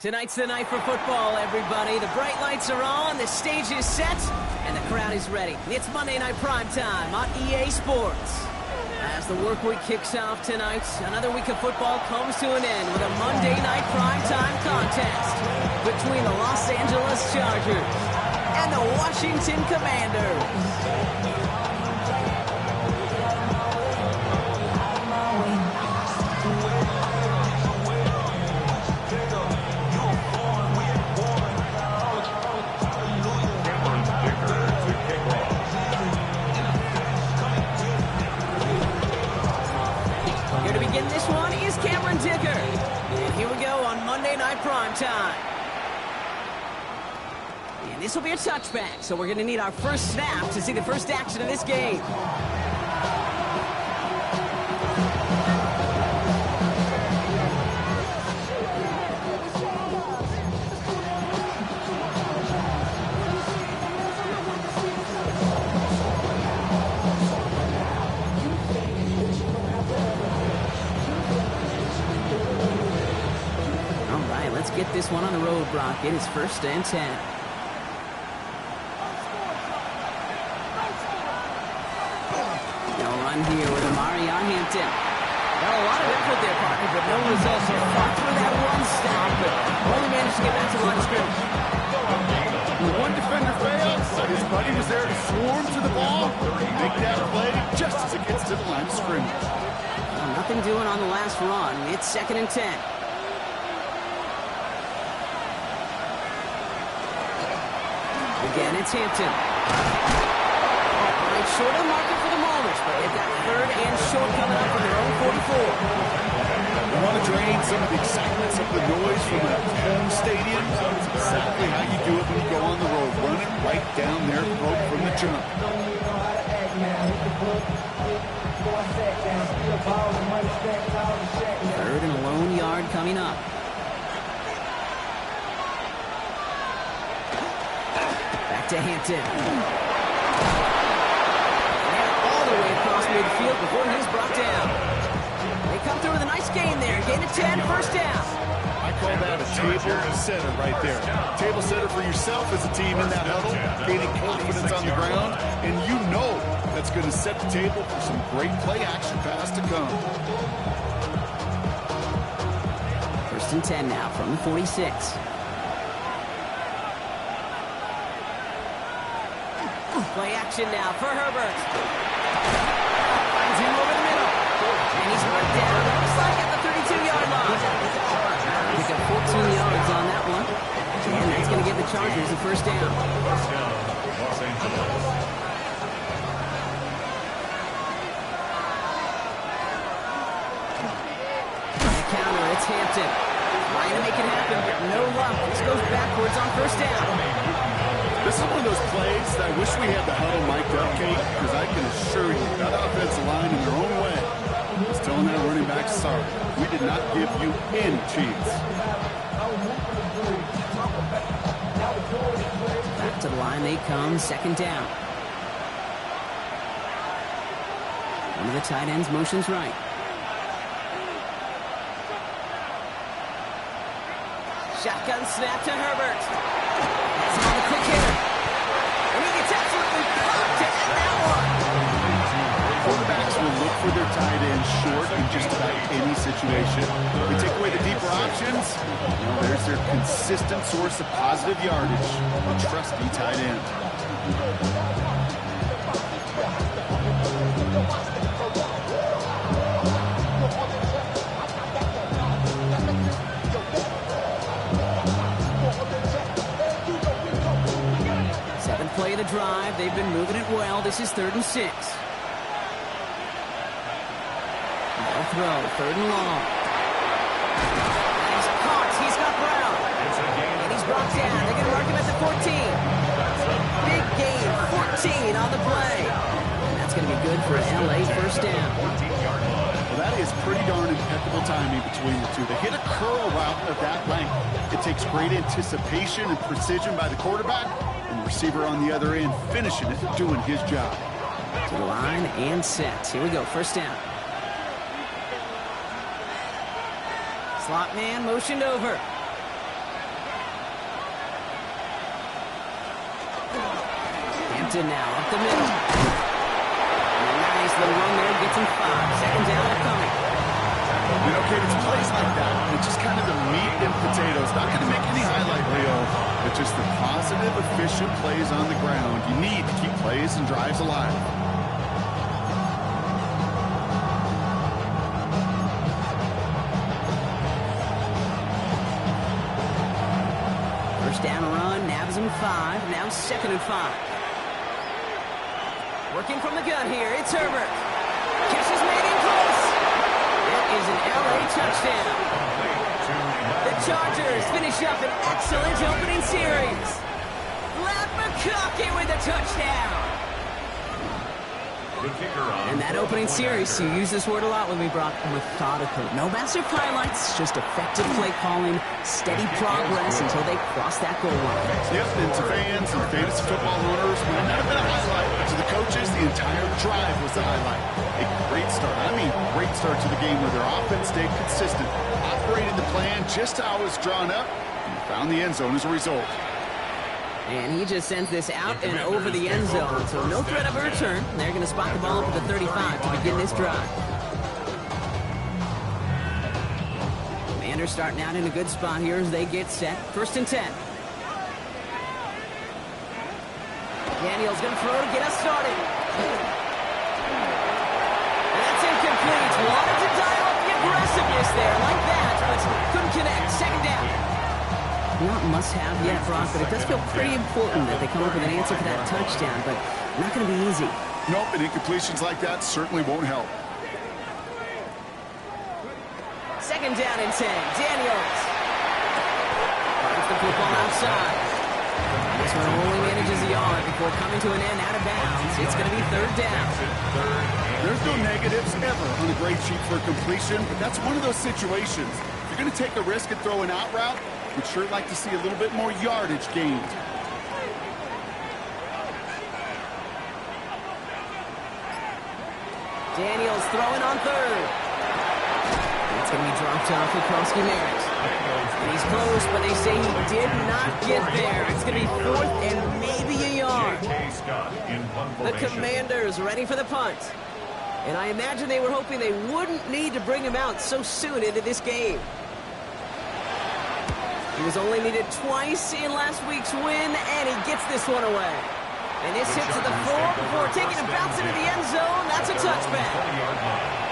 Tonight's the night for football, everybody. The bright lights are on, the stage is set, and the crowd is ready. It's Monday Night Primetime on EA Sports. As the work week kicks off tonight, another week of football comes to an end with a Monday Night Primetime contest between the Los Angeles Chargers and the Washington Commanders. This one is Cameron Dicker. And here we go on Monday Night Primetime. And this will be a touchback, so we're going to need our first snap to see the first action of this game. Get this one on the road, Brock. It is 1st and 10. run here with Amari on Hampton. Got a lot of effort there, partner, but no result. So fought for that one stop, but only managed to get back to the line of scrimmage. When one defender failed, his buddy was there to swarm to the ball, make that play just as it gets to the line of scrimmage. Well, nothing doing on the last run. It's 2nd and 10. Again, it's Hampton. All right, short of the market for the moment, but they've got 3rd and short coming up from their own 44. You want to drain some of the excitement, some of the noise from a home stadium? That's exactly how you do it when you go on the road. Run it right down their throat from the jump. 3rd and a lone yard coming up. Back to Hampton. And all the way across midfield before he's brought down. They come through with a nice gain there. Gain of 10, 1st down. I call that a table setter right there. Table setter for yourself as a team in that huddle, gaining confidence on the ground, and you know that's going to set the table for some great play action pass to come. 1st and 10 now from the 46. Play action now for Herbert. Finds him over the middle. And he's marked down. Looks like at the 32-yard line. Pick up 14 yards on that one. And that's going to give the Chargers a 1st down. Los Angeles. On the counter, it's Hampton. Trying to make it happen, but no luck. This goes backwards on 1st down. This is one of those plays that I wish we had the huddle mic'd up, Kate, because I can assure you that offensive line in their own way is telling that running back, sorry, we did not give you any chance. Back to the line they come, 2nd down. One of the tight ends motions right. Shotgun snap to Herbert. That's on the quick hitter. And he gets absolutely pumped to end that one. Quarterbacks will look for their tight end short in just about any situation. If we take away the deeper options, there's their consistent source of positive yardage. A trusty tight end. Play of the drive. They've been moving it well. This is 3rd and 6. No throw. 3rd and long. He's caught. He's got Brown. And he's brought down. They're going to mark him at the 14. Big gain. 14 on the play. And that's going to be good for an LA 1st down. Well, that is pretty darn impeccable timing between the two. To hit a curl route of that length, it takes great anticipation and precision by the quarterback. Receiver on the other end, finishing it, doing his job. To the line and set. Here we go, 1st down. Slot man motioned over. Hampton now up the middle. And a nice little run there, gets him 5. 2nd down upcoming. You know, Kate, it's plays like that. It's just kind of the meat and potatoes. Not going to make any highlight reel, but just the positive, efficient plays on the ground. You need to keep plays and drives alive. First down run, nabs him 5. Now 2nd and 5. Working from the gun here, it's Herbert. Catches made in close. It is an LA touchdown. The Chargers finish up an excellent opening series. Matt McConkey with a touchdown. And that opening series, you use this word a lot when we brought methodical. No massive highlights, just effective play calling, steady progress until they cross that goal line. Yep, and to fans and fantasy football owners, might not have been a highlight, but to the coaches, the entire drive was the highlight. A great start, great start to the game where their offense stayed consistent, operated the plan just how it was drawn up, and found the end zone as a result. And he just sends this out and over the end zone. So no threat of a return. They're going to spot the ball up at the 35 to begin this drive. Commanders starting out in a good spot here as they get set. 1st and 10. Daniels going to throw to get us started. And that's incomplete. Wanted to dial up the aggressiveness there like that, but couldn't connect. 2nd down. Not must-have yet, Brock, but it does feel pretty important that they come up with an answer for that touchdown, but not going to be easy. Nope, and incompletions like that certainly won't help. 2nd down and 10. Daniels. Finds the football outside. This one only manages a yard before coming to an end out of bounds. It's going to be 3rd down. There's no negatives ever on a grade sheet for completion, but that's one of those situations. If you're going to take a risk and throw an out route, we'd sure like to see a little bit more yardage gained. Daniels throwing on 3rd. It's going to be dropped off across Merritt. And he's close, but they say he did not get there. It's going to be 4th and maybe a yard. The Commanders ready for the punt. And I imagine they were hoping they wouldn't need to bring him out so soon into this game. He was only needed twice in last week's win, and he gets this one away. And this hits at the 4 before taking a bounce into the end zone. That's a touchback.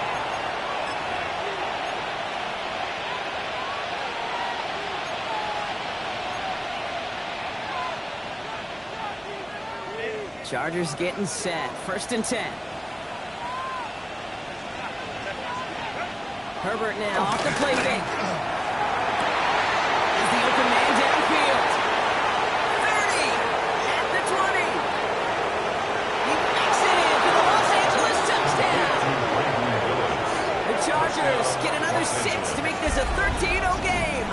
Chargers getting set. 1st and 10. Herbert now off the play fake. He's the open man downfield. 30 at the 20. He makes it in for the Los Angeles touchdown. The Chargers get another 6 to make this a 13-0 game.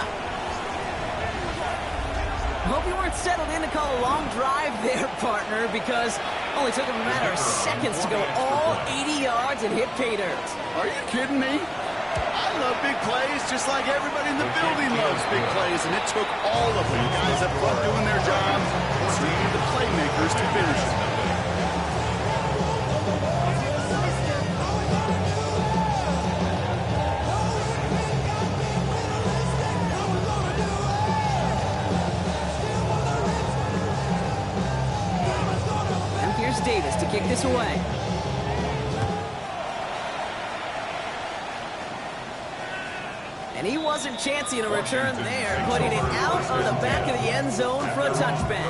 Hope you weren't settled in to call a long drive there, partner, because only took him a matter of seconds to go all 80 yards and hit pay dirt. Are you kidding me? I love big plays just like everybody in the building loves big plays, and it took all of them guys up front doing their job. So you need the playmakers to finish it. Davis to kick this away. And he wasn't chancing a return there, putting it out on the back of the end zone for a touchback.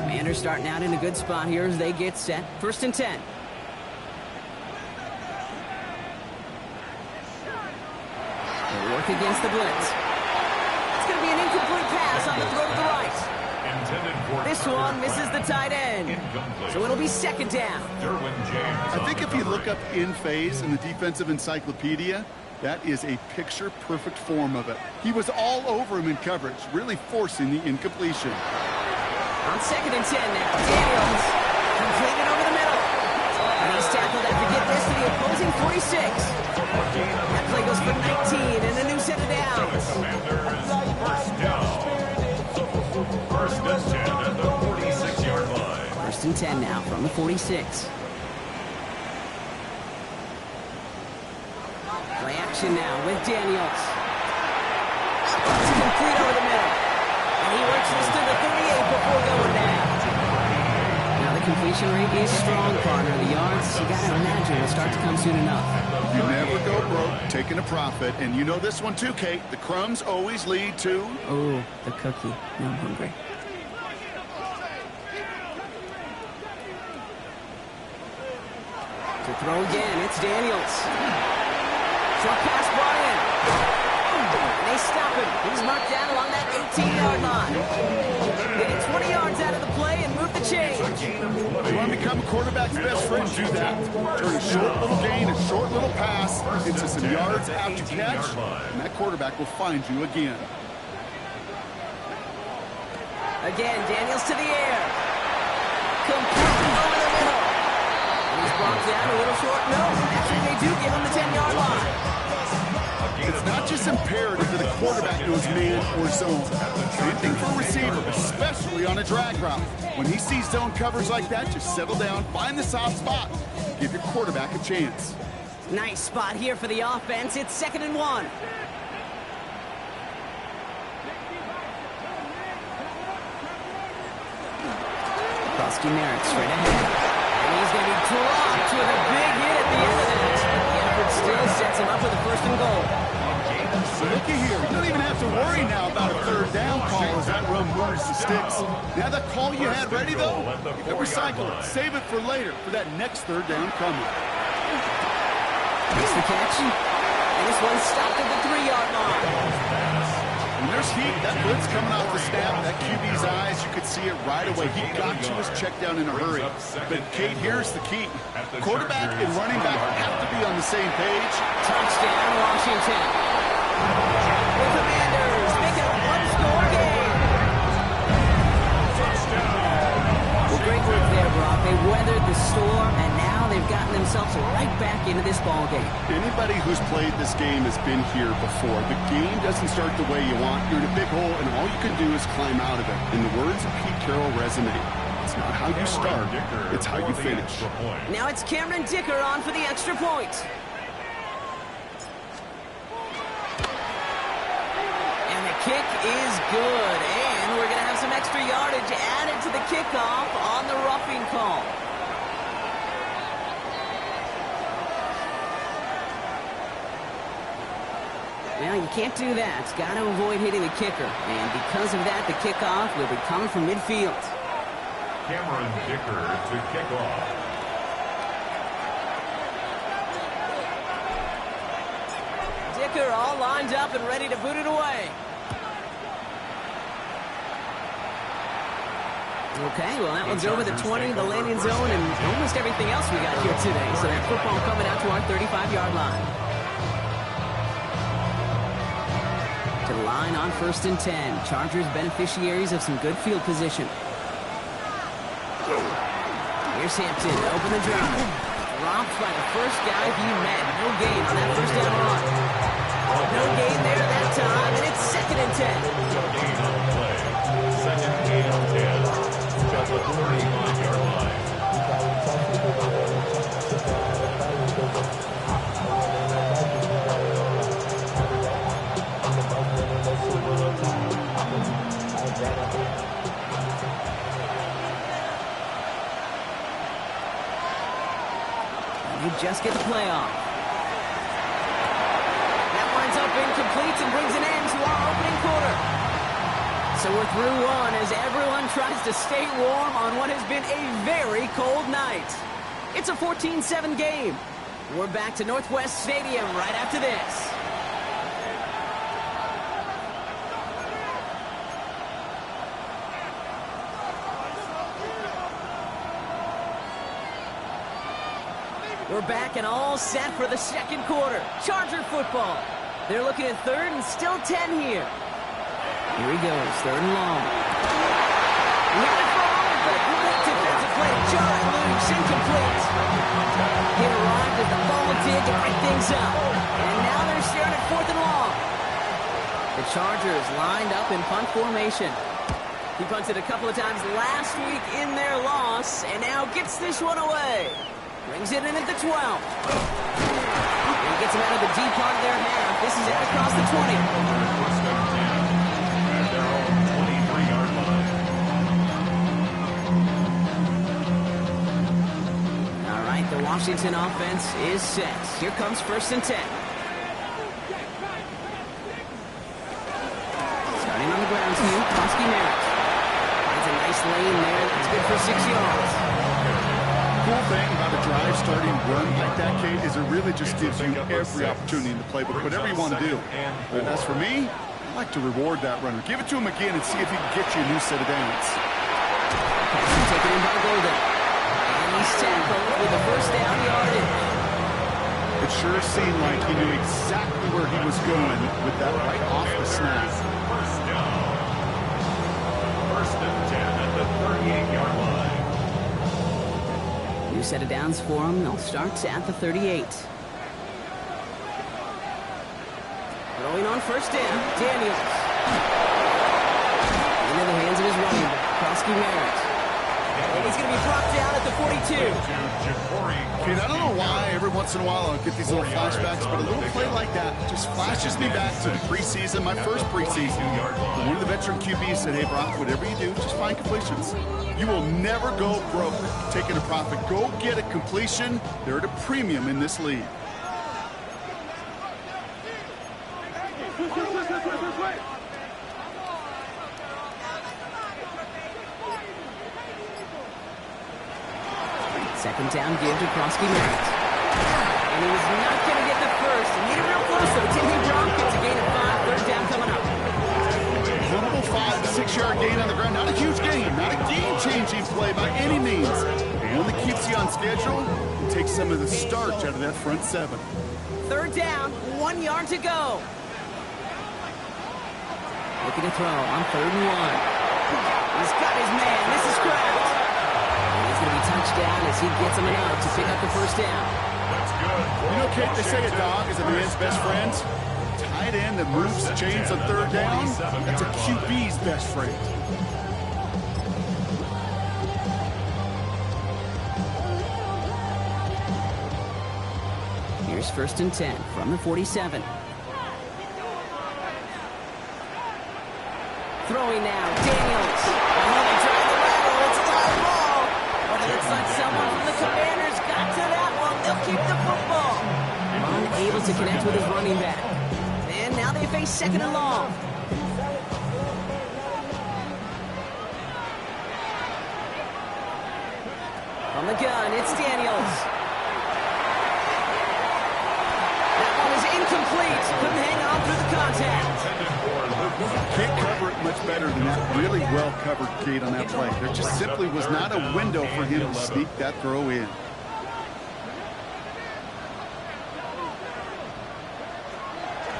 Commanders starting out in a good spot here as they get set. 1st and 10. They work against the blitz. It's going to be an incomplete pass on the throw to the right. This one misses the tight end. So it'll be 2nd down. I think if you look up in phase in the defensive encyclopedia, that is a picture-perfect form of it. He was all over him in coverage, really forcing the incompletion. On 2nd and 10 now, Daniels completed over the middle. And he's tackled after getting this to the opposing 46. That play goes for 19 and a new set of downs. First and 10 at the 46-yard line. 1st and 10 now from the 46. Play action now with Daniels. It's complete over the middle. And he works this to the 38 before going down. Now the completion rate is strong, partner. The yards, you got to imagine, will start to come soon enough. You never go broke taking a profit. And you know this one too, Kate. The crumbs always lead to... Oh, the cookie. Now I'm hungry. To throw again, it's Daniels. Short pass brought in. And they stop him. He's marked down along that 18-yard line. They get 20 yards out of the play and move the chains. You want to become a quarterback's best friend, do that. Turn a short little gain, a short little pass into some yards after catch, and that quarterback will find you again. Again, Daniels to the air. Completely over the middle. And he's brought down a little short. No, actually they do give him the 10-yard line. It's not just imperative that the quarterback knows man or zone. Same thing for a receiver, especially on a drag route. When he sees zone covers like that, just settle down, find the soft spot, give your quarterback a chance. Nice spot here for the offense. It's 2nd and 1. Bosky Merritt straight ahead. And he's going to be dropped with a big hit at the end of that. The effort still sets him up with a 1st and goal. So looky here. You don't even have to worry now about a 3rd down call as that run moves the sticks. Now that call you had ready, though, you can recycle it. Save it for later for that next 3rd down coming. Makes the catch. And this one's stopped at the 3-yard line. When there's heat, that blitz coming off the snap, that QB's eyes, you could see it right away. He got to his check down in a hurry. But, Kate, here's the key. Quarterback and running back have to be on the same page. Touchdown, Washington. The Commanders make it a one-score game. Well, great work there, Brock. They weathered the storm, and now they've gotten themselves right back into this ball game. Anybody who's played this game has been here before. The game doesn't start the way you want. You're in a big hole, and all you can do is climb out of it. And the words of Pete Carroll resonate. It's not how you start, it's how you finish. Now it's Cameron Dicker on for the extra point. And the kick is good. And we're going to have some extra yardage added to the kickoff on the roughing call. Well, you can't do that. Got to avoid hitting the kicker. And because of that, the kickoff will be coming from midfield. Cameron Dicker to kick off. Dicker all lined up and ready to boot it away. Okay, well, that one's over the 20, the landing zone, and almost everything else we got here today. So that football coming out to our 35-yard line. To the line on 1st and 10. Chargers beneficiaries of some good field position. Here's Hampton, open the drive. Dropped by the first guy he met. No gain on that 1st down run. No gain there that time, and it's 2nd and 10. No gain on the play. 2nd and 10. At the 35-yard line. You just get the play off. That winds up incomplete and brings an end to our opening quarter. So we're through one as everyone tries to stay warm on what has been a very cold night. It's a 14-7 game. We're back to Northwest Stadium right after this. We're back and all set for the 2nd quarter. Charger football. They're looking at 3rd and still 10 here. Here he goes, 3rd and long. Not a problem, but a great defensive play. John loose, incomplete. He arrived at the ball did to break things up. And now they're staring at 4th and long. The Chargers lined up in punt formation. He punted a couple of times last week in their loss, and now gets this one away. Brings it in at the 12. And he gets him out of the deep part of their half. This is out across the 20. First and 10. At their own 23-yard line. All right, the Washington offense is set. Here comes 1st and 10. Starting on the ground here, Bosky Merritt. Finds a nice lane there. That's good for 6 yards. Cool thing about a drive starting run like that, Kate, is it really just gives you every opportunity in the playbook, whatever you want to do. And as for me, I like to reward that runner. Give it to him again and see if he can get you a new set of downs. Pass taken in by Golden. And he's tackled with the 1st down yardage. It sure seemed like he knew exactly where he was going with that right off the snap. First down. 1st and 10 at the 38-yard line. New set of downs for him. They'll start at the 38. Throwing on first down, Daniels. Into the hands of his running back, Krosky Merritt. And he's going to be brought down at the 42. Kid, I don't know why every once in a while I'll get these little flashbacks, but a little play like that just flashes me back to the preseason, my first preseason. One of the veteran QBs said, hey, Brock, whatever you do, just find completions. You will never go broke taking a profit. Go get a completion. They're at a premium in this league. Second down, give to Krosky Merritt. And he was not going to get the first. He needed real close, though. Timmy Brock gets a gain of 5. Third down coming up. Little 5 to 6 yard gain on the ground. Not a huge gain. Not a game-changing play by any means. One that keeps you on schedule and takes some of the starch out of that front 7. Third down, 1 yard to go. Looking to throw on 3rd and 1. He's got his man. This is Kraft. He's going to be touchdown as he gets him enough to pick up the first down. That's good. You know, Kate, they say a dog is a man's best friend. Tight end that moves the chains on 3rd down, that's a QB's best friend. Here's 1st and 10 from the 47. Throwing now, Daniels. Another drive the lateral. It's a live ball. But it looks like someone from the Commanders got to that one. They'll keep the football. Unable to connect with his running back. And now they face 2nd and long. From the gun, it's Daniels. That one is incomplete. Couldn't hang on through the contact. Can't cover it much better than that really well-covered gate on that play. There just simply was not a window for him to sneak that throw in.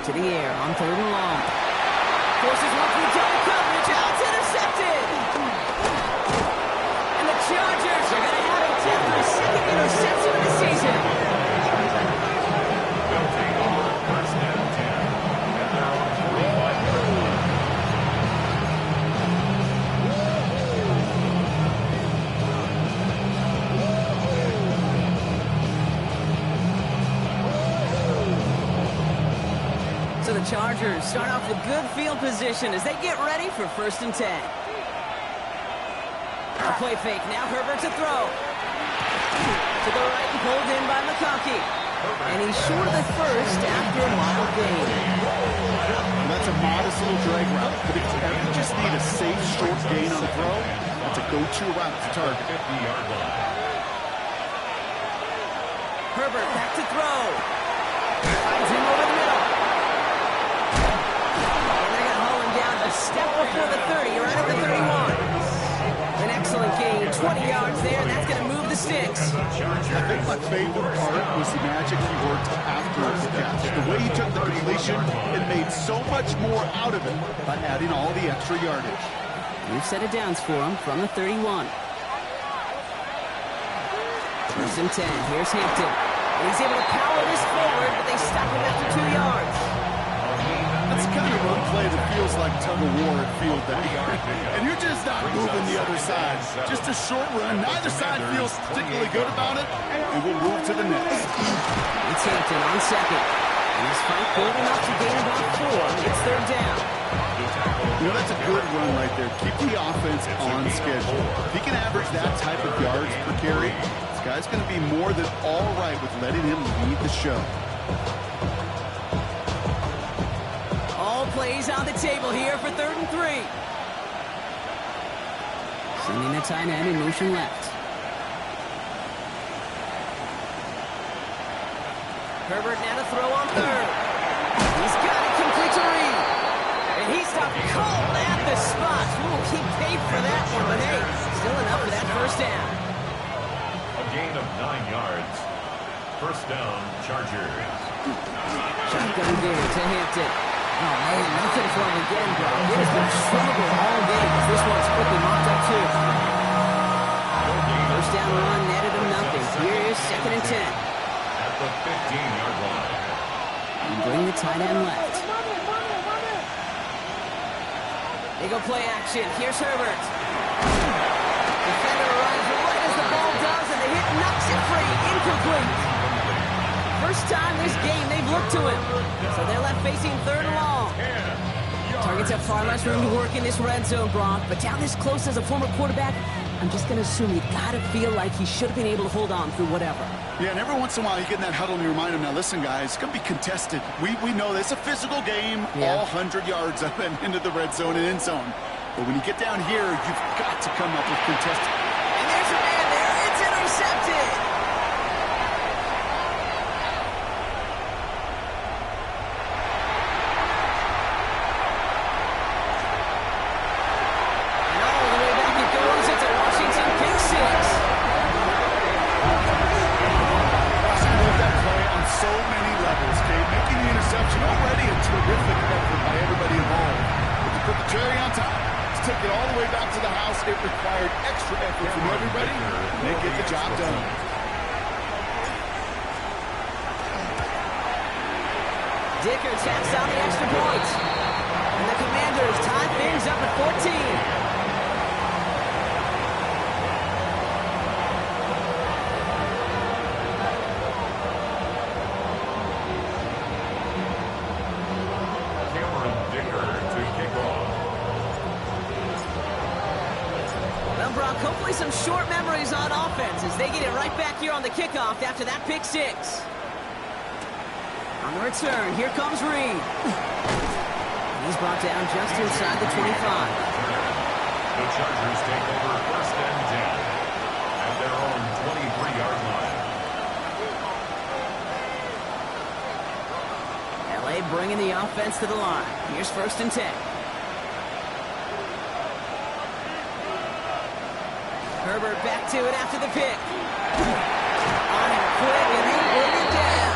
To the air on 3rd and long. Forces one through double coverage. Oh, it's intercepted. And the Chargers are going to have it tip their 2nd interception of the season. They'll take over 1st and 10. And they're on 45. So the Chargers start off with good field position as they get ready for 1st and 10. A play fake. Now Herbert to throw. To the right and pulled in by McConkey. And he's short of the first after a mild gain. And that's a modest little drag route. But if you ever just need a safe, short gain on the throw, that's a go-to route to target. 50-yard line. Herbert back to throw. Finds him over the middle. And they're going to haul him down a step before the 30, right at the 31. An excellent gain, 20 yards there, and that's going to move the sticks. I think my favorite part was the magic he worked after the catch. The way he took the completion and made so much more out of it by adding all the extra yardage. New set of downs for him from the 31. 1st and 10, here's Hampton. And he's able to power this forward, but they stop him after 2 yards. That's the kind of run play that feels like tug-of-war at field day. And you're just not moving the other side. Just a short run. Neither side feels particularly good about it, and we'll move to the next. It's Hampton on 2nd. And he's fight good enough to gain about 4. It's 3rd down. You know, that's a good run right there. Keep the offense on schedule. If he can average that type of yards per carry, this guy's going to be more than all right with letting him lead the show. All plays on the table here for 3rd and 3. Sending the tight end in motion left. Herbert now to throw on 3rd. He's got it complete to Reed. And he stopped cold at the spot. Ooh, he paid for that one, but hey, still enough for that first down. A gain of 9 yards. 1st down, Chargers. Shotgun game to Hampton. Oh, man, nothing for him again, bro. It has been a struggle all game as this one's quickly mopped up, too. First down run netted him nothing. Here is 2nd and 10. At the 15-yard line. And bring the tight end left. They go play action. Here's Herbert. Defender arrives right as the ball does, and the hit knocks it free. Incomplete. First time this game they've looked to him. So they're left facing third and long. Targets have far less room to work in this red zone, Brock. But down this close as a former quarterback, I'm just going to assume you got to feel like he should have been able to hold on through whatever. Yeah, and every once in a while you get in that huddle and you remind him, now listen, guys, it's going to be contested. We know this. It's a physical game, all 100 yards up and into the red zone and end zone. But when you get down here, you've got to come up with contested. And there's a man there. It's intercepted. It required extra effort from everybody, and they get the job done. Dicker taps down the extra point. And the Commanders tie things up at 14. Hopefully some short memories on offense as they get it right back here on the kickoff after that pick six. On the return, here comes Reed. And he's brought down just inside the 25. The Chargers take over first and 10 at their own 23-yard line. LA bringing the offense to the line. Here's first and 10. Herbert back to it after the pick. On him quick, and they bring it down.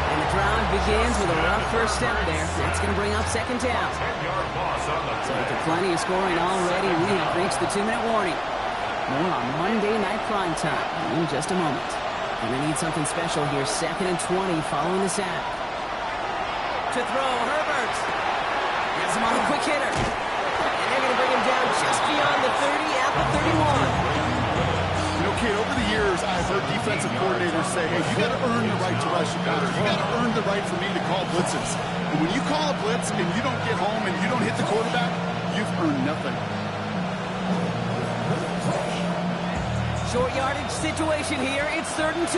And the drive begins with a rough first step there. That's going to bring up second down. 10-yard loss on the So with plenty of scoring already, we have reached the 2-minute warning. More on Monday Night Prime Time in just a moment. And they need something special here. Second and 20 following the sack. To throw, Herbert. Has him on the quick hitter. And they're going to bring him down just beyond the 30 at the 31. You know, kid, over the years, I've heard defensive coordinators say, hey, you got to earn the right to rush your passer. You got to earn the right for me to call blitzes. And when you call a blitz and you don't get home and you don't hit the quarterback, you've earned nothing. Short yardage situation here. It's third and 2.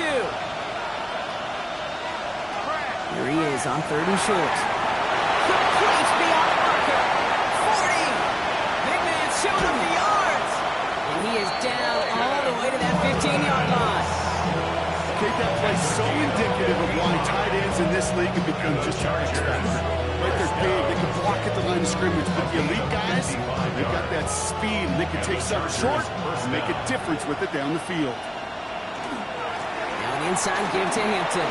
Here he is on third and short. Complete beyond the marker. 40. Big man showing up the yards. And he is down all the way to that 15-yard line. Kate, that play so indicative of why tight ends in this league have become just a X factor. Right, they're big. They can block at the line of scrimmage. But the elite guys, they've got that speed. And they can take something short and make a difference with it down the field. Now the inside give to Hampton.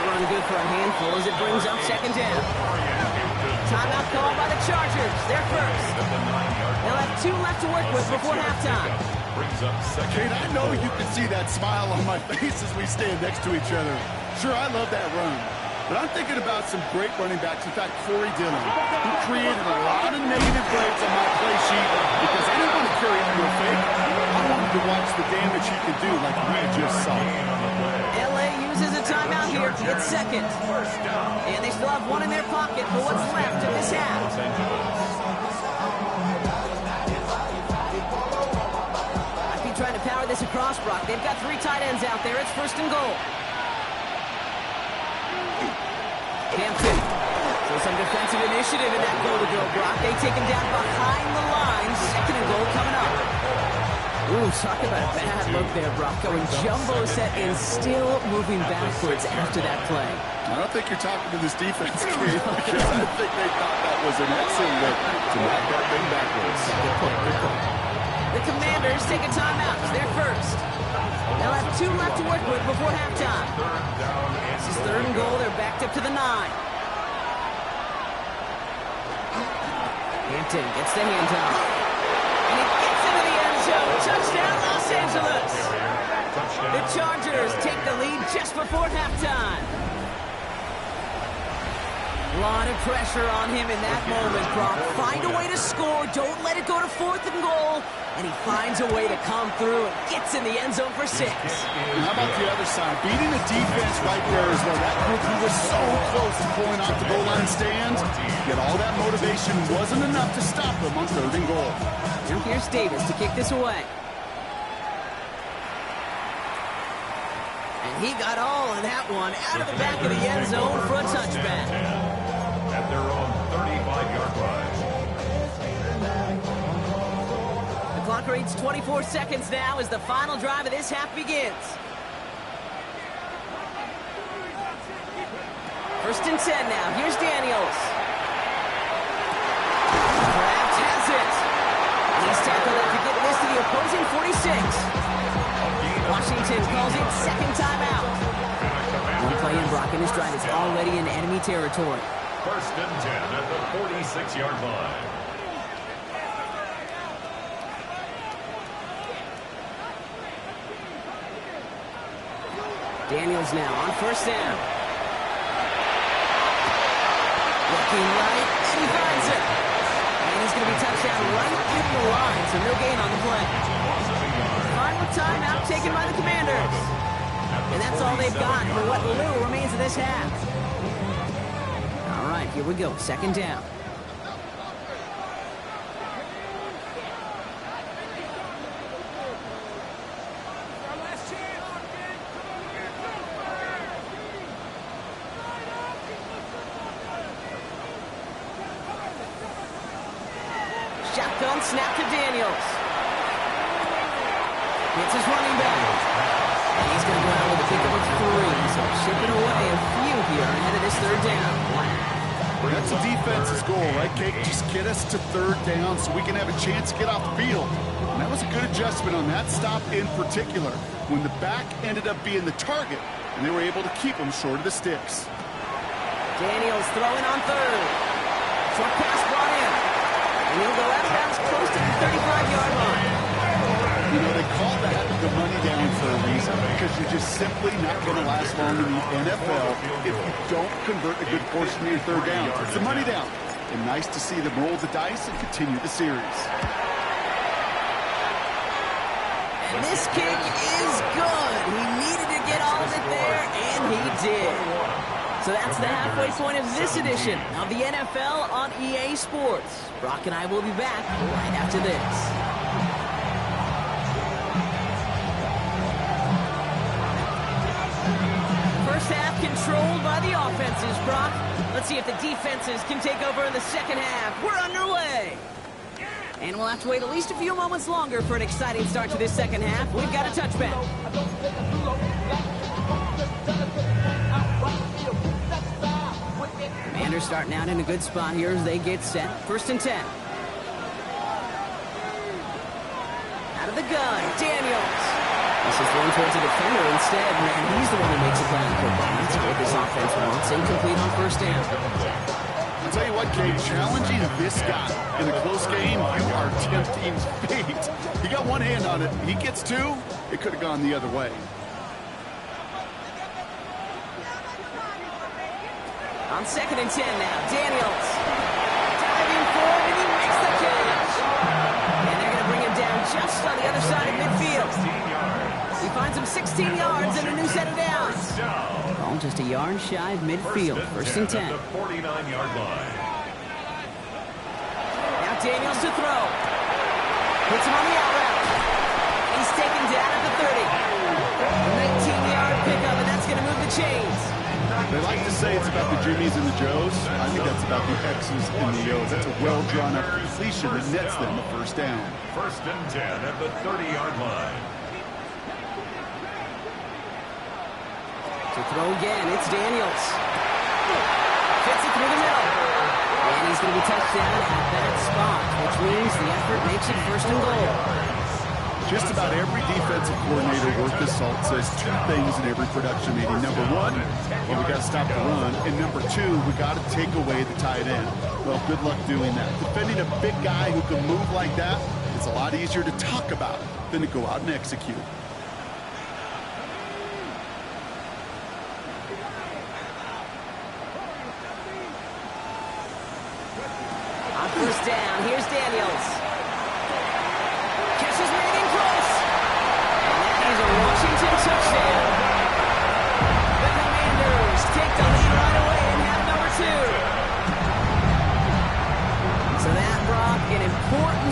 Run good for a handful as it brings up second down. Timeout called by the Chargers. They're first. They'll have 2 left to work with before halftime. Kate, I know you can see that smile on my face as we stand next to each other. Sure, I love that run. But I'm thinking about some great running backs. In fact, Corey Dillon, who created a lot of negative grades on my play sheet because I didn't want to carry on real fake. I wanted to watch the damage he could do like we just saw. LA uses a timeout here. It's second. And they still have one in their pocket for what's left of this half. Might be trying to power this across, Brock. They've got 3 tight ends out there. It's first and goal. Hampton. So some defensive initiative in that goal to go, Brock. They take him down behind the line. Second and goal coming up. Ooh, talk about a bad look there, Brock. Going jumbo set and still moving backwards after that play. I don't think you're talking to this defense, Keith, because I think they thought that was an excellent look to knock that thing backwards. Good point, good point. The Commanders take a timeout. They're first. They'll have 2 left to work with before halftime. This is third and goal. They're backed up to the 9. Hampton gets the handoff. And it gets into the end zone. Touchdown, Los Angeles. The Chargers take the lead just before halftime. A lot of pressure on him in that moment, Brock. Find a way to score. Don't let it go to 4th and goal. And he finds a way to come through and gets in the end zone for 6. And how about the other side? Beating the defense right there as well. That group who was so close to pulling off the goal line stand. Yet all that motivation wasn't enough to stop them on 3rd and goal. Now here's Davis to kick this away. And he got all of that one out of the back of the end zone for a touchback. At their own 35-yard line. The clock reads 24 seconds now as the final drive of this half begins. 1st and 10 now. Here's Daniels. Kraft has it. He's tackled it to get this to the opposing 46. Washington calls it 2nd timeout. One play in, Brock, and his drive is already in enemy territory. 1st and 10 at the 46-yard line. Daniels now on 1st down. Looking right, and he finds it. And he's going to be touched down right at the line, so no gain on the play. Final timeout taken by the Commanders. And that's all they've got for what little remains of this half. All right, here we go. 2nd down. Shotgun snap to Daniels. It's his running back. And he's going to go out with a pickup of 3. So chipping away a few here ahead of this 3rd down. That's the defense's goal, right, Kate? Just get us to 3rd down so we can have a chance to get off the field. And that was a good adjustment on that stop in particular, when the back ended up being the target, and they were able to keep him short of the sticks. Daniels throwing on 3rd. Short pass brought in. And he'll go out of bounds close to the 35-yard line. You know, they call that the money down for a reason, because you're just simply not going to last long in the NFL if you don't convert a good portion of your 3rd down. It's the money down. And nice to see them roll the dice and continue the series. And this kick is good. He needed to get all of it there, and he did. So that's the halfway point of this edition of the NFL on EA Sports. Brock and I will be back right after this. First half controlled by the offenses, Brock. Let's see if the defenses can take over in the 2nd half. We're underway. And we'll have to wait at least a few moments longer for an exciting start to this 2nd half. We've got a touchback. Commanders starting out in a good spot here as they get set. 1st and 10. Out of the gun, Daniels. This is thrown towards a defender instead, and he's the one who makes a play. That's what this offense wants. Incomplete on 1st down. I'll tell you what, Kate, challenging this guy in a close game, you are tempting fate. He got one hand on it. He gets 2. It could have gone the other way. On 2nd and 10 now, Daniels. Diving forward, and he makes the catch. And they're going to bring him down just on the other side of midfield. He finds him 16 yards and a new set of downs. Ball just a yard shy of midfield. 1st and 10. At the 49-yard line. Now Daniels to throw. Puts him on the out route. He's taken down at the 30. 19-yard pickup, and that's going to move the chains. They like to say it's about the Jimmies and the Joes. I think that's about the X's and the O's. That's a well-drawn-up completion that nets them the 1st down. 1st and 10 at the 30-yard line. To throw again, it's Daniels. Fits it through the middle. And he's going to be touched down at that spot, which means the effort makes it 1st and goal. Just about every defensive coordinator worth his salt says 2 things in every production meeting. Number 1, well, we got to stop the run. And number 2, we got to take away the tight end. Well, good luck doing that. Defending a big guy who can move like that is a lot easier to talk about than to go out and execute.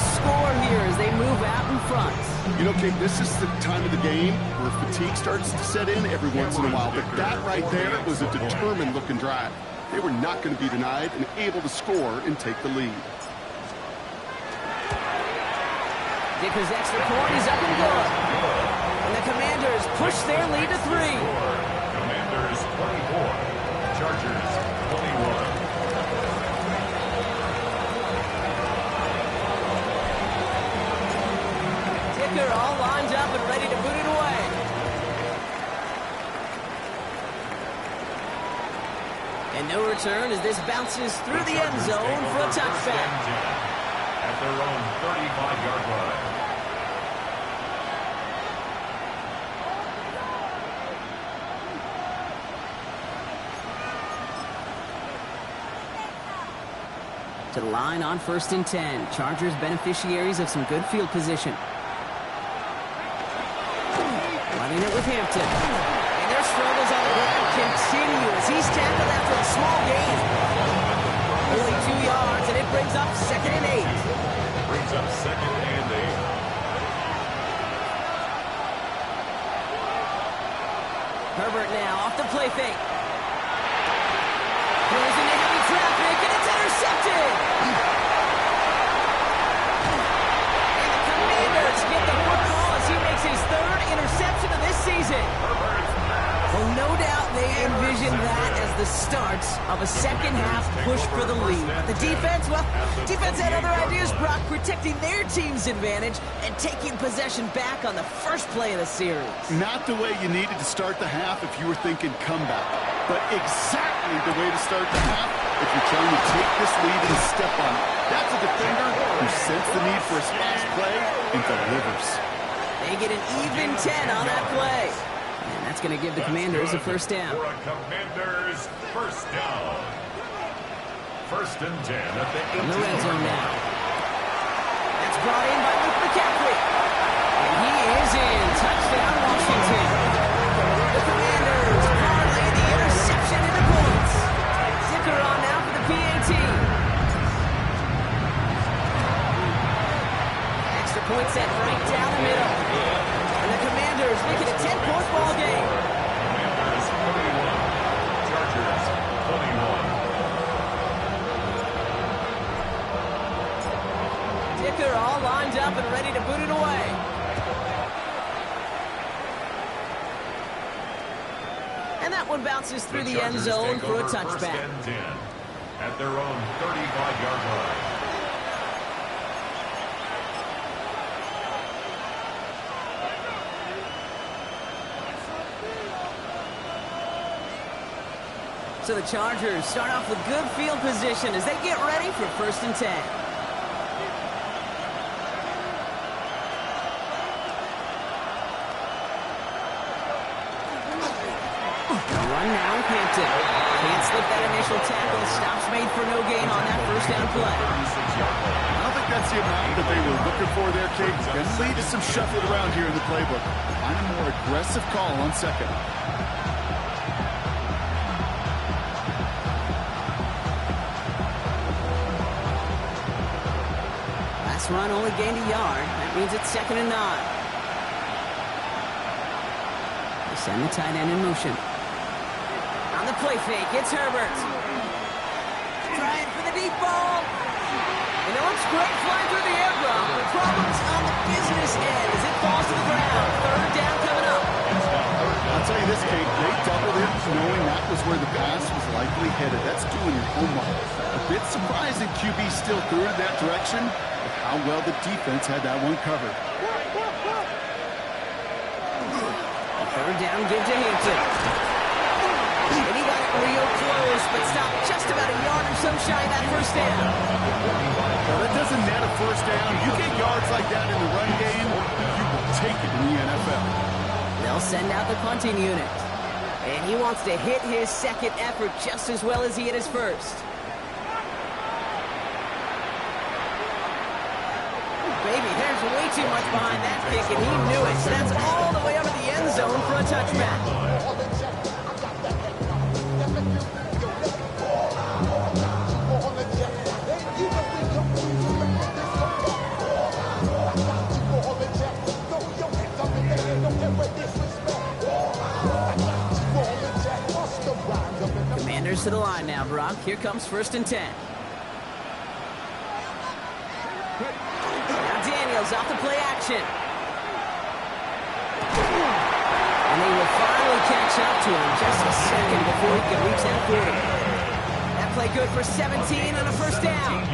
score here as they move out in front. You know, Kate, this is the time of the game where fatigue starts to set in every once in a while. But that right there was a determined-looking drive. They were not going to be denied and able to score and take the lead. Dicker's extra point is up and good. And the Commanders push their lead to 3. Commanders 24, Chargers 21. Dicker all lined up and ready to boot it away. And no return as this bounces through the end zone for a touchback. At their own 35-yard line. To the line on 1st and 10. Chargers beneficiaries of some good field position. Running it with Hampton. And their struggles on the ground continue as he's tackled after a small gain. Only 2 yards, and it brings up 2nd and 8. Brings up 2nd and 8. Herbert now off the play fake. Throws into heavy traffic, and it's intercepted. And the Commanders get the football as he makes his 3rd interception of this season. Well, no doubt they envisioned that as the start of a second-half push for the lead. But the defense had other ideas, Brock, protecting their team's advantage and taking possession back on the first play of the series. Not the way you needed to start the half if you were thinking comeback, but exactly the way to start the half if you're trying to take this lead and step on it. That's a defender who sensed the need for a splash play and delivers. They get an even 10 on that play. And that's going to give the Commanders a first down. For a Commanders first down. 1st and 10 at the 18. In the red zone now. That's brought in by Luke McCaffrey. And he is in. Touchdown, Washington. The Commanders parlay the interception into points. Dicker on now for the PAT. Extra point set right down the middle. And the Commanders make it a 10-point ball game. Commanders 41, Chargers 21. Dicker all lined up and ready to boot it away. And that one bounces through the end zone for a touchback. 1st and 10 at their own 35-yard line. So the Chargers start off with good field position as they get ready for 1st and 10. Run now with Hampton. Can't slip that initial tackle. Stops made for no gain on that first down play. I don't think that's the amount that they were looking for there, Kate. Going to lead to some shuffling around here in the playbook. Find a more aggressive call on 2nd. Last run only gained a yard. That means it's 2nd and 9. They send the tight end in motion. On the play fake, it's Herbert. Trying for the deep ball. And it looks great flying through the air, bro. The problem's on the business end as it falls to the ground. 3rd down coming up. I'll tell you this, Kate, they doubled it knowing that was where the pass was likely headed. That's doing your homework. A bit surprising QB still threw it that direction, but how well the defense had that one covered. 3rd down, give to Hampton. And he got it real close, but stopped just about a yard or so shy of that first down. Well, that doesn't net a first down. You get yards like that in the run game, you will take it in the NFL. They'll send out the punting unit. And he wants to hit his 2nd effort just as well as he hit his first. Baby, there's way too much behind that kick, and he knew it. So that's all the way over the end zone for a touchback. Commanders to the line now, Brock. Here comes 1st and 10. Now Daniels off the play action. And they will finally catch up to him just a second before he can reach that 40. That play good for 17 on a 1st down.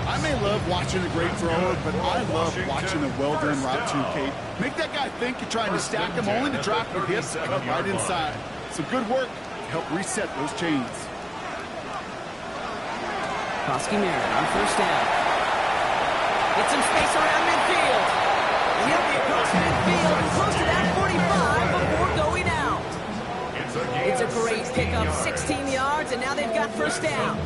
I may love watching a great thrower, but I love watching a well-done route too, Kate. Make that guy think you're trying to stack him only to drop your hips and cut right inside. Some good work to help reset those chains. Koski Merritt on 1st down. Get some space around midfield. And he'll be across midfield and close to that 45 before going out. It's a great pickup, 16 yards, and now they've got 1st down.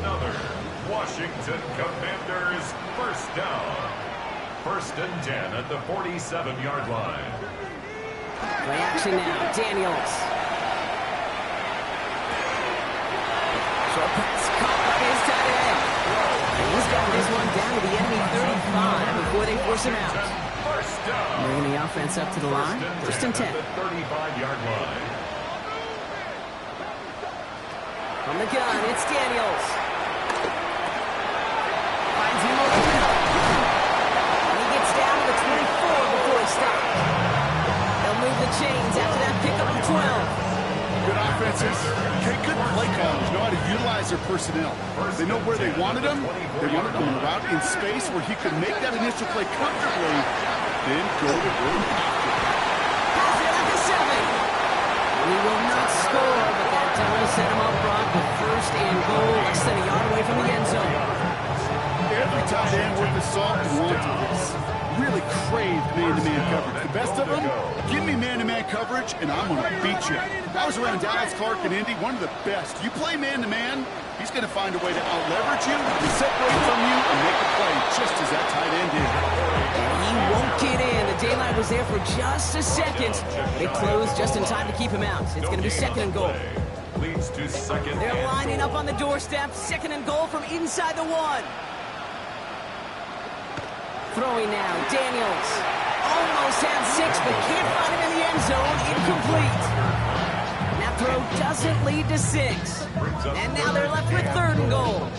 Washington Commanders 1st down. 1st and 10 at the 47-yard line. Play action now, Daniels. Short pass caught by his tight end. And he's got this one down to the enemy 35 before they force him out. Bringing the offense up to the line, 1st and 10. 35-yard line. From the gun, it's Daniels. Finds him over the middle. And he gets down to the 24 before he stops. They'll move the chains after that pickup of 12. Good offenses. Kate, good play callers know how to utilize their personnel. They know where they wanted him. They wanted him on a route in space where he could make that initial play comfortably, then go to work after. Pass it at the 7. He will not score, but that does set him up, Brock, with 1st and goal, less than a yard away from the end zone. Every tight end worth the salt wanted this. Really craved man-to-man coverage. The best of them, give me man-to-man coverage, and I'm going to beat you. I was around Dallas Clark and Indy, one of the best. You play man-to-man, he's going to find a way to out-leverage you, to separate from you, and make a play just as that tight end did. And he won't get in. The daylight was there for just a second. They closed just in time to keep him out. It's going to be 2nd and goal. Leads to 2nd. They're lining up on the doorstep. 2nd and goal from inside the 1. Throwing now, Daniels. Almost had 6, but can't find him in the end zone. Incomplete. And that throw doesn't lead to 6. And now they're left with 3rd and goal.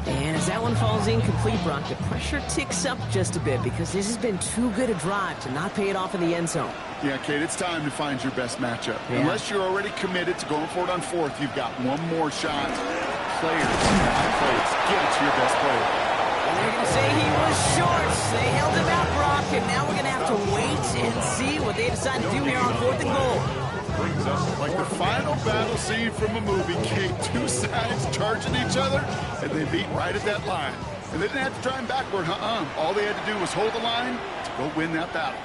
And as that one falls incomplete, Brock, the pressure ticks up just a bit because this has been too good a drive to not pay it off in the end zone. Yeah, Kate, it's time to find your best matchup. Yeah. Unless you're already committed to going for it on 4th, you've got one more shot. Players, not plays. Get it to your best player. And they're going to say he was short. They held him out, Brock, and now we're going to have to wait and see what they decide to do here on 4th and goal. Like the final battle scene from a movie, Kate, 2 sides charging each other, and they beat right at that line. And they didn't have to drive backward, All they had to do was hold the line to go win that battle.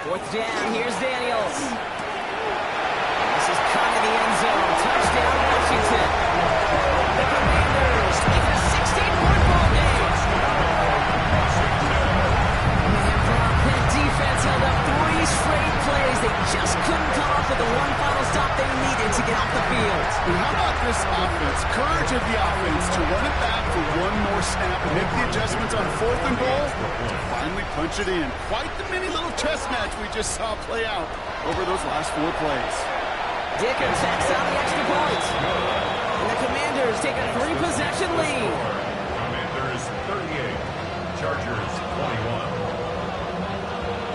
4th down, here's Daniels. This is kind of the end zone. Touchdown, Washington. The Commanders make it a 16-point ball game. Man, Brock, that defense held up 3 straight plays. They just couldn't come up with the one final stop they needed to get off the field. And how about this offense? Courage of the offense to run it back for one more snap and make the adjustments on 4th and goal to finally punch it in. Quite the mini little chess match we just saw play out over those last 4 plays. Dicker tacks on the extra point. And the Commanders take a 3-possession lead. Commanders 38, Chargers 21.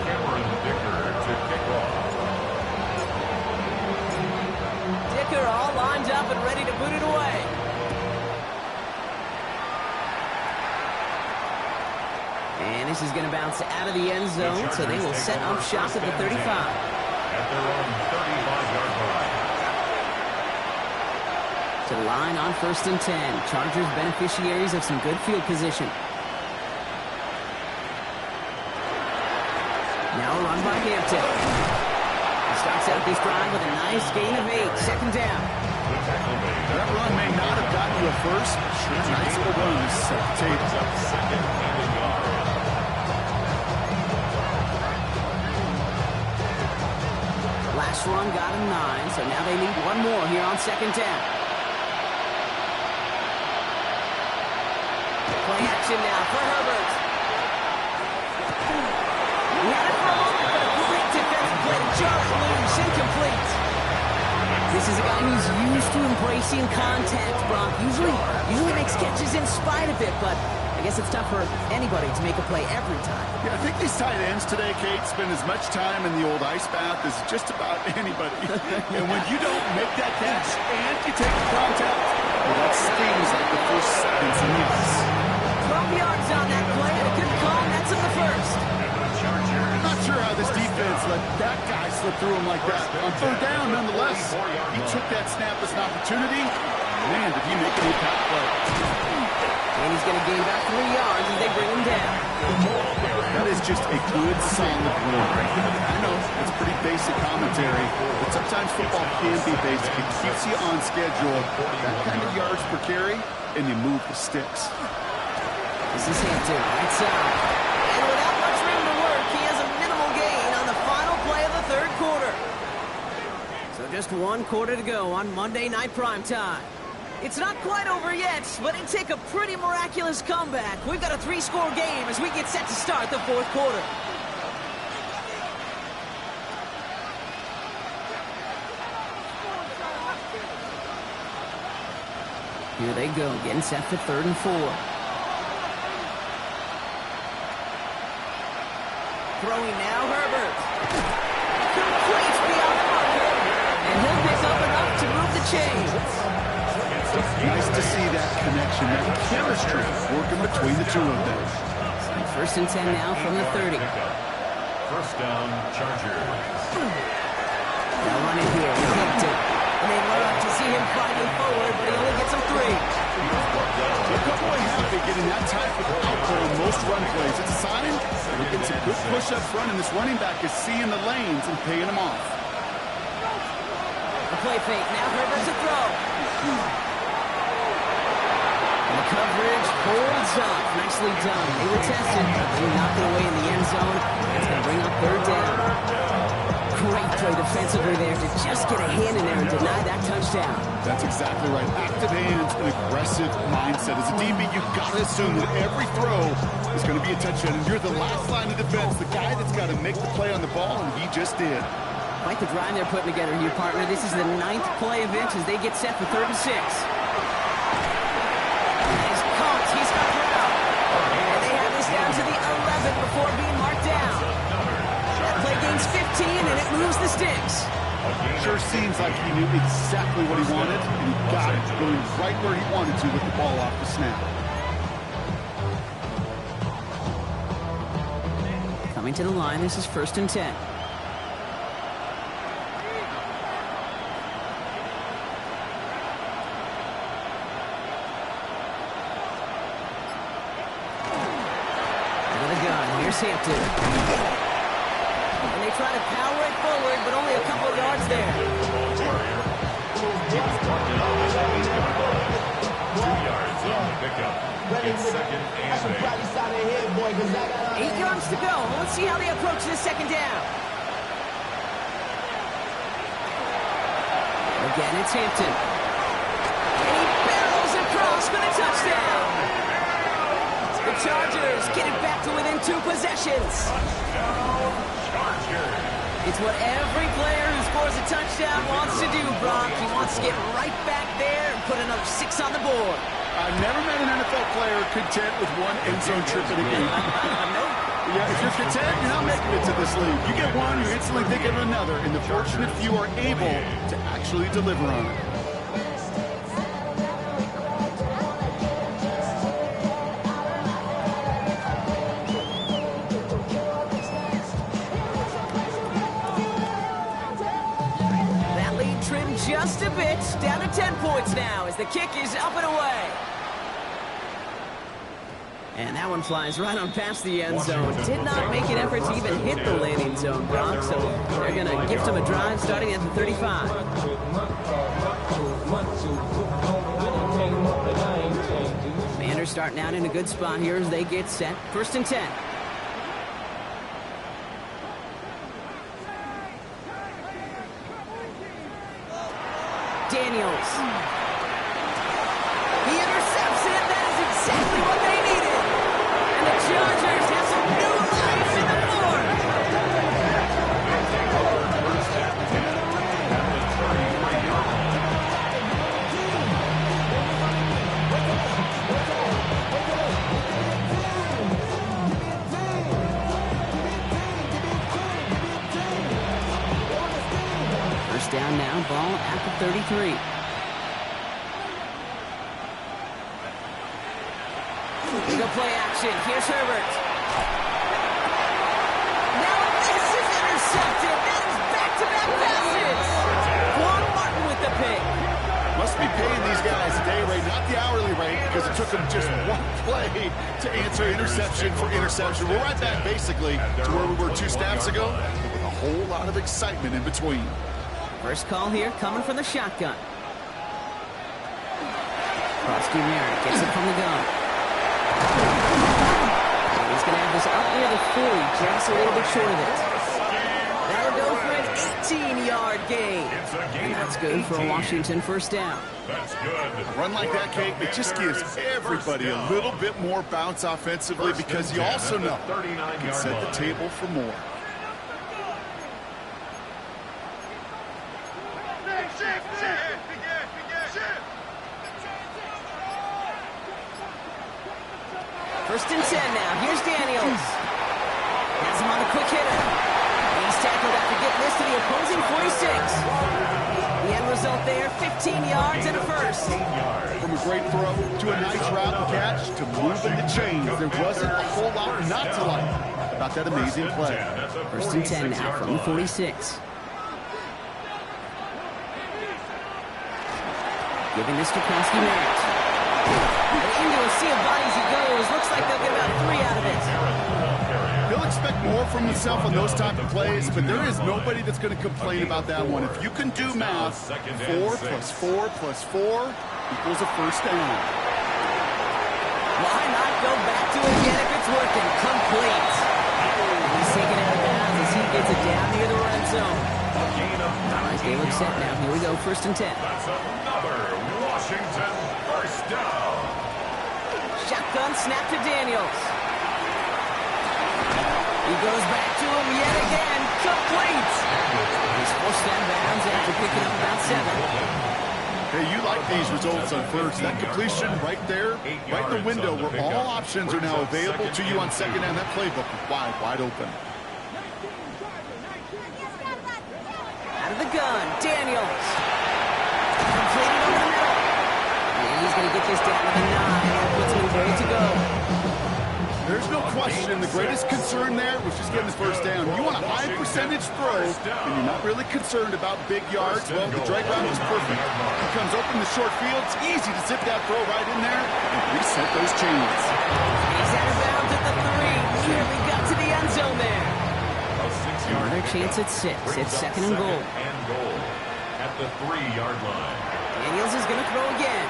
Cameron Dicker to kick off. Dicker all lined up and ready to boot it away. And this is going to bounce out of the end zone, so they will set up shop at the 35. At their own 35-yard line. To the line on 1st and 10. Chargers beneficiaries of some good field position. Now a run by Hampton. He starts out this drive with a nice gain of 8. 2nd down. That run may not have gotten you a first, but sure a nice little run to set the table. Last run got him 9, so now they need one more here on 2nd down. Play action now for Herbert. He had it for a moment, but a great defensive play to jar it loose. Incomplete. This is a guy who's used to embracing contact, Brock. Usually makes catches in spite of it, but I guess it's tough for anybody to make a play every time. Yeah, I think these tight ends today, Kate, spend as much time in the old ice bath as just about anybody. And when you don't make that catch and you take the contact, well, that stings like the first seconds in the ice. 12 yards on that play, and a good call, and that's in the first. I'm not sure how this defense let that guy slip through him like that. On third down, nonetheless, he took that snap as an opportunity. Man, did he make an impact play. And he's going to gain back 3 yards as they bring him down. That is just a good, solid win. I know, it's pretty basic commentary, but sometimes football can be basic. It keeps you on schedule, that kind of yards per carry, and you move the sticks. This is Hampton, right side. And without much room to work, he has a minimal gain on the final play of the third quarter. So just 1 quarter to go on Monday Night Primetime. It's not quite over yet, but it'd take a pretty miraculous comeback. We've got a 3-score game as we get set to start the fourth quarter. Here they go, getting set for 3rd and 4. Throwing now, Herbert. Complete beyond the marker. And he'll pick up enough to move the chains. Nice to see that connection, that chemistry working between the two of them. First and 10 now from the 30. First down, Chargers. Now running here with Hampton. And they love to see him fighting forward, but he only gets them 3. A couple of happy getting that type of output on most run plays. It's a sign that he gets a good push up front, and this running back is seeing the lanes and paying them off. A play fake. Now Herbert to throw. The coverage holds up. Nicely done. They were tested. They knocked it away in the end zone. It's going to bring up 3rd down. Great play defensively there to just get a hand in there and deny that touchdown. That's exactly right. Active hands and aggressive mindset. As a DB, you've got to assume that every throw is going to be a touchdown. And you're the last line of defense, the guy that's got to make the play on the ball, and he just did. Quite the drive they're putting together here, partner. This is the 9th play of it as they get set for 3rd and 6. He's got Brown. And they have this down to the 11 before being marked down. That play gains 15, and it moves the sticks. Sure seems like he knew exactly what he wanted, and he got it, going right where he wanted to with the ball off the snap. Coming to the line, this is 1st and 10. Here's Hampton. And they try to power it forward, but only a couple yards there. 2 yards on the pickup. It's 2nd and 8 yards to go. Let's see how they approach this 2nd down. Again, it's Hampton. And he barrels across for the touchdown. The Chargers get it back to within 2 possessions. It's what every player who scores a touchdown wants to do, Brock. He wants to get right back there and put another 6 on the board. I've never met an NFL player content with 1 end zone trip in a game. Yeah, if you're content, you're not making it to this league. You get one, you instantly think of another, and the fortunate few are able to actually deliver on it. Just a bit, down to 10 points now as the kick is up and away. And that one flies right on past the end zone. Did not make an effort to even hit the landing zone, Brock, so they're going to gift him a drive starting at the 35. Commanders starting out in a good spot here as they get set. 1st and 10. Daniels. He intercepts it. That is exactly what they needed. And the Chargers have some new life in the fourth. now, ball at the 33. Here go play action. Here's Herbert. Now this is intercepted. That is back-to-back passes. Juan Martin with the pick. Must be paying these guys a day rate, not the hourly rate, because it took them just one play to answer interception for interception. We're right back, basically, to where we were 2 snaps ago, with a whole lot of excitement in between. First call here coming from the shotgun. Krusty Merritt gets it from the gun. He's going to have this up near the 40, just a little bit short of it. That'll go for an 18-yard gain. And that's good for a Washington first down. That's good. A run like that, Kate, it just gives everybody a little bit more bounce offensively because you also know you can set the table for more. First and 10 now. Here's Daniels. Has him on the quick hitter. He's tackled after getting this to the opposing 46. The end result there, 15 yards and a first. From a great throw to a nice route and catch to moving the chains, there wasn't a whole lot not to like about that amazing play. First and 10 now from the 46. Giving this to Krusty Merritt. Into a sea of bodies he goes. Looks like they'll get about 3 out of it. He'll expect more from himself on those type of plays, but there is nobody that's going to complain about that one. If you can do math, 4 plus 4 plus 4 equals a first down. Why not go back to it again if it's working? Complete. He's taken out of bounds as he gets it down near the red zone. All right, they look set now. Here we go, first and 10. That's another Washington first down. Shotgun snap to Daniels. He goes back to him yet again. Complete. He's forced that bounds after picking up about 7. Hey, you like these results on first. That completion right there, right in the window where all options are now available to you on second down. That playbook is wide open. Out of the gun, Daniels. Completed over the middle. And he's going to get this down to the 9. That puts him ready to go. There's no question. The greatest concern there was just getting the first down. You want a high percentage throw, and you're not really concerned about big yards. Well, the drag route was perfect. He comes open the short field. It's easy to zip that throw right in there and reset those chains. He's out of bounds at the 3. Nearly got to the end zone there. Another chance at 6. It's second and goal. At the 3-yard line. Daniels is going to throw again.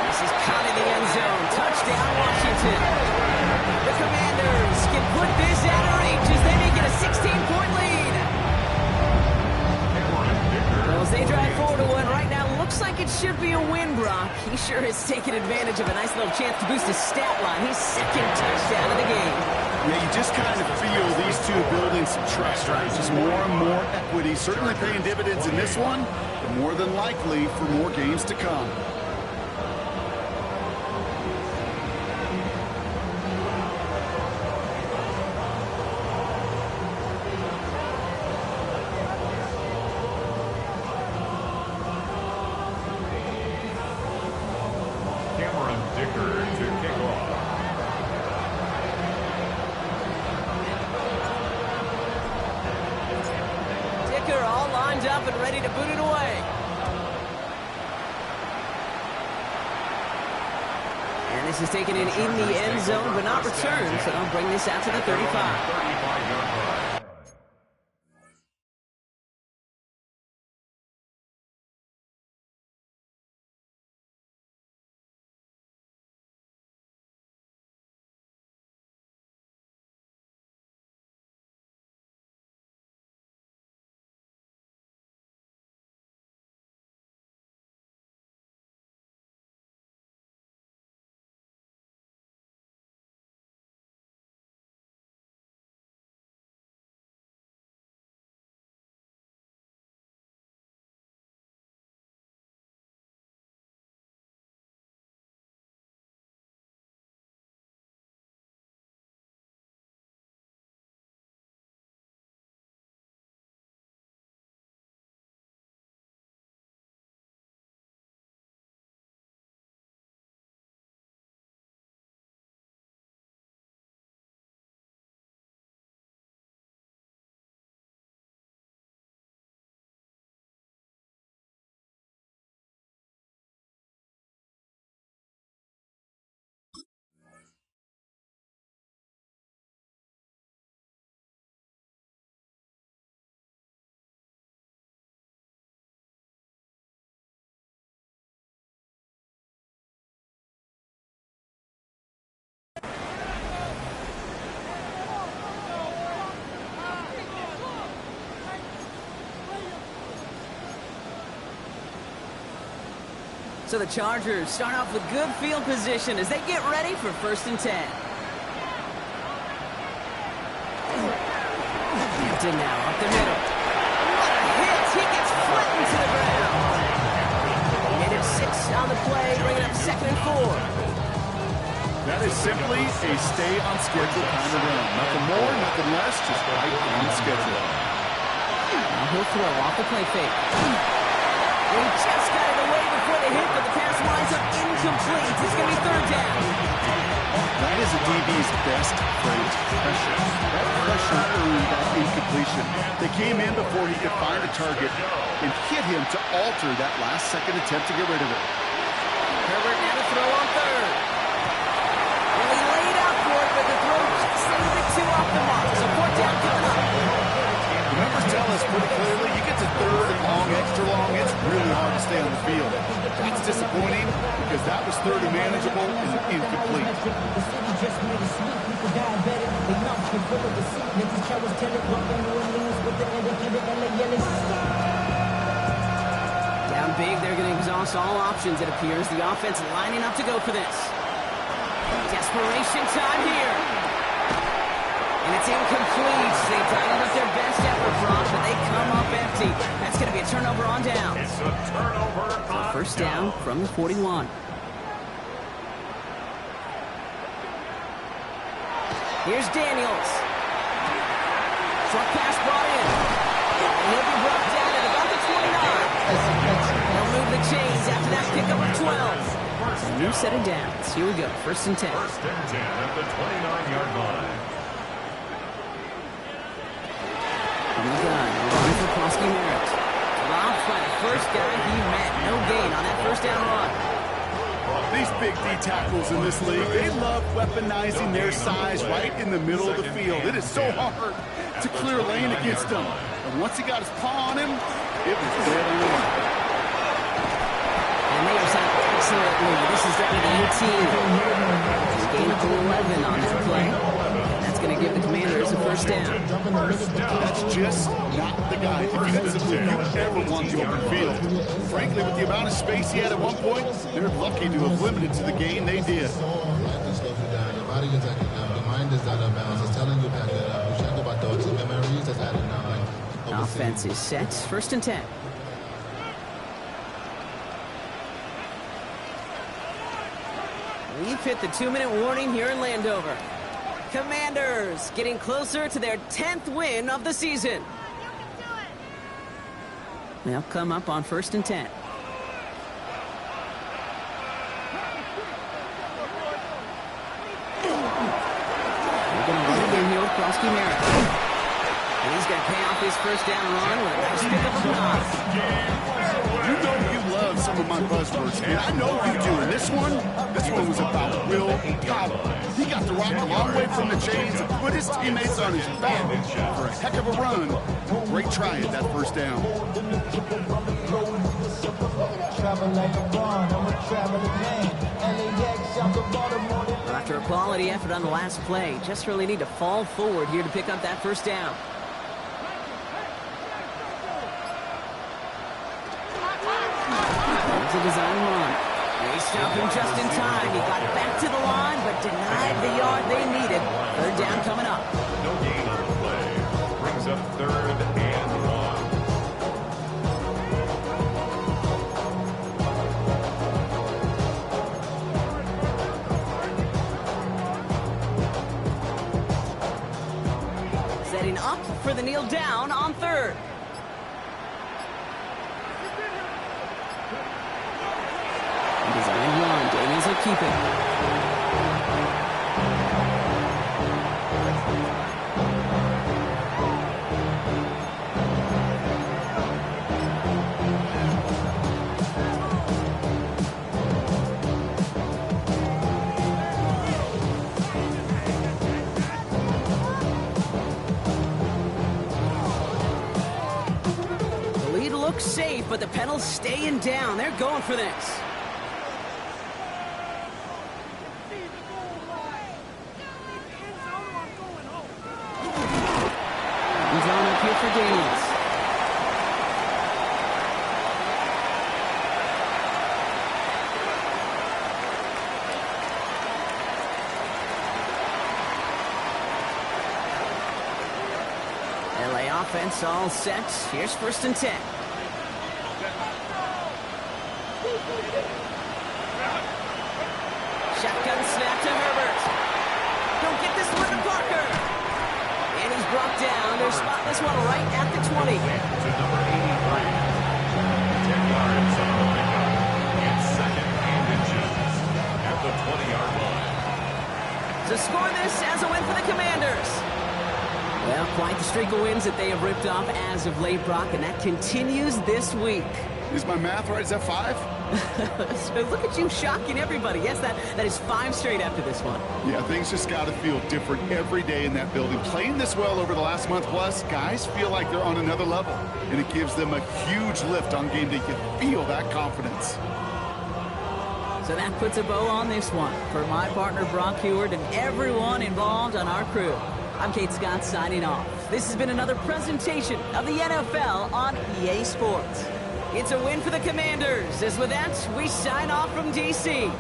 This is caught in the end zone. Touchdown, Washington. The Commanders can put this out of reach as they make it a 16-point lead. Well, as they drive forward to one right now, looks like it should be a win, Brock. He sure has taken advantage of a nice little chance to boost his stat line. His second touchdown of the game. Yeah, you just kind of feel these two building some trust, right? Just more and more equity. Certainly paying dividends in this one, but more than likely for more games to come. Cameron Dicker to kick off. Dicker all lined up and ready to boot it away. And this is taken in the end zone, but not returned, so they'll bring this out to the 35. 35-yard line. So the Chargers start off with good field position as they get ready for 1st and 10. Hampton now up the middle. What a hit! He gets flattened to the ground. Native 6 on the play, bringing up 2nd and 4. That is simply a stay-on-schedule kind of run. Nothing more, nothing less, just right on schedule. Now he'll throw off the play fake. He just got it away before the hit, but the pass winds up incomplete. It's going to be 3rd down. That is a DB's best phrase, pressure. That pressure earned that incompletion. They came in before he could find a target and hit him to alter that last-second attempt to get rid of it. Herbert now to throw on 3rd. Well, he laid out for it, but the throw just a little bit too off the mark. So 4th down coming up. The numbers tell us pretty clearly, you get to 3rd and long, extra long, it's really hard to stay on the field. That's disappointing because that was 3rd and manageable and incomplete. Down big, they're going to exhaust all options, it appears. The offense lining up to go for this. Desperation time here. And it's incomplete. They dialed up their best effort, Brock, but they come up empty. That's going to be a turnover on down. It's a turnover on 1st down from the 41. Here's Daniels. Short pass brought in. He'll be brought down at about the 29. They'll move the chains after that pickup of 12. A new set of downs. Here we go. 1st and 10. 1st and 10 at the 29-yard line. From the gun, running for Krosky Merritt. Dropped by the first guy he met. No gain on that 1st down run. These big D tackles in this league, they love weaponizing their size right in the middle of the field. It is so hard to clear lane against them. And once he got his paw on him, it was dead on the line. And they are set excellently. This is down to the 18. Gain up to 11 on that play. That's going to give the Commanders a 1st down. That's just not the guy defensively you ever want the open field. Frankly, with the amount of space he had at one point, they're lucky to have limited to the game they did. Offense is set. 1st and 10. We've hit the 2-minute warning here in Landover. Commanders getting closer to their 10th win of the season. They'll come up on 1st and 10. They're going to run again here with Krosky Merritt. And he's going to pay off his 1st down run with a nice pickup of 9. You know you love some of my buzzwords, and I know you do. And this one was about Will Power. He got the rock a long way from the chains and put his teammates on his back for a heck of a run. Great try at that 1st down. After a quality effort on the last play, just really need to fall forward here to pick up that 1st down. It's a design run. They stopped him just in time. He got back to the line, but denied the yard they needed. 3rd down coming up. No gain on the play. Brings up 3rd and 1. Setting up for the kneel down on 3rd. Design run. Daniels will keep it. The lead looks safe, but the pedal's staying down. They're going for this. For Daniels. offense all set. Here's 1st and 10. Shotgun snap to Herbert. Don't get this one to Parker. And he's brought down. They'll spot this one right at the 20. To number 83. 10 yards on the pickup. It's 2nd and inches at the 20-yard line. To score this as a win for the Commanders. Well, quite the streak of wins that they have ripped off as of late, Brock, and that continues this week. Is my math right? Is that 5? So look at you shocking everybody. Yes, that is 5 straight after this one. Yeah, things just got to feel different every day in that building. Playing this well over the last month plus, guys feel like they're on another level, and it gives them a huge lift on game day. You can feel that confidence. So that puts a bow on this one. For my partner, Brock Huard, and everyone involved on our crew, I'm Kate Scott signing off. This has been another presentation of the NFL on EA Sports. It's a win for the Commanders. As with that, we sign off from D.C.